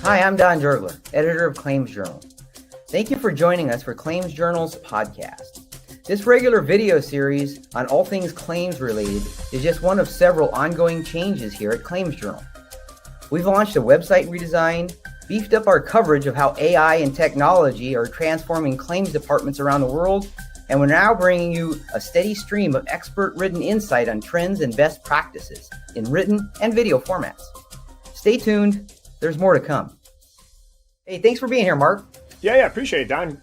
Hi, I'm Don Gertler, editor of Claims Journal. Thank you for joining us for Claims Journal's podcast. This regular video series on all things claims related is just one of several ongoing changes here at Claims Journal. We've launched a website redesign, beefed up our coverage of how AI and technology are transforming claims departments around the world, and we're now bringing you a steady stream of expert-written insight on trends and best practices in written and video formats. Stay tuned. There's more to come. Hey, thanks for being here, Mark. Yeah, appreciate it, Don.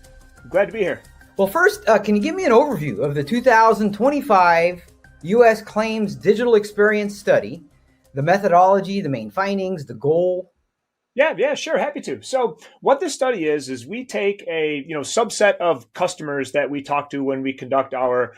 Glad to be here. Well, first, can you give me an overview of the 2025 U.S. Claims Digital Experience Study, the methodology, the main findings, the goal? Yeah, sure. Happy to. So what this study is we take a subset of customers that we talk to when we conduct our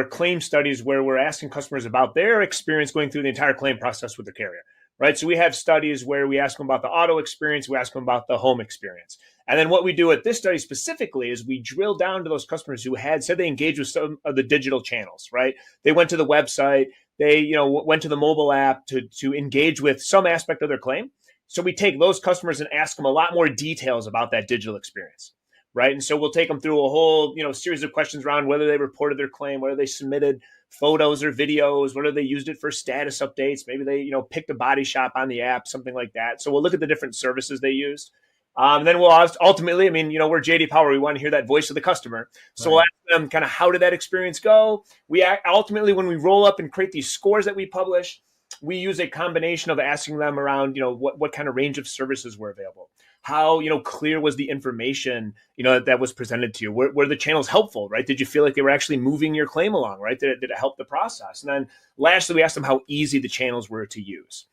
claim studies, where we're asking customers about their experience going through the entire claim process with the carrier, right? So we have studies where we ask them about the auto experience, we ask them about the home experience. And then what we do at this study specifically is we drill down to those customers who had said they engaged with some of the digital channels, right? They went to the website, they went to the mobile app to engage with some aspect of their claim. So we take those customers and ask them a lot more details about that digital experience, right? And so we'll take them through a whole, series of questions around whether they reported their claim, whether they submitted photos or videos, whether they used it for status updates. Maybe they, picked a body shop on the app, something like that. So we'll look at the different services they used. And then we'll ultimately, we're JD Power. We want to hear that voice of the customer. So We'll ask them kind of, how did that experience go? We ultimately, when we roll up and create these scores that we publish, we use a combination of asking them around, what kind of range of services were available, how, clear was the information, that was presented to you, were the channels helpful, right? Did you feel like they were actually moving your claim along, right? Did it help the process? And then lastly, we asked them how easy the channels were to use.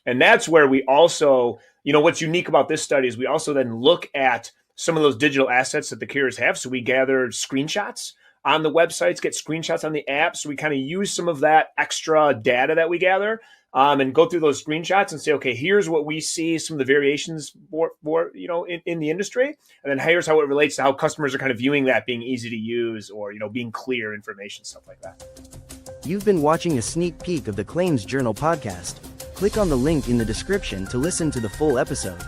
And that's where we also, what's unique about this study is we also then look at some of those digital assets that the carriers have. So we gather screenshots on the websites, get screenshots on the app. So we kind of use some of that extra data that we gather and go through those screenshots and say, okay, here's what we see, some of the variations in the industry. And then here's how it relates to how customers are kind of viewing that being easy to use or, being clear information, stuff like that. You've been watching a sneak peek of the Claims Journal podcast. Click on the link in the description to listen to the full episode.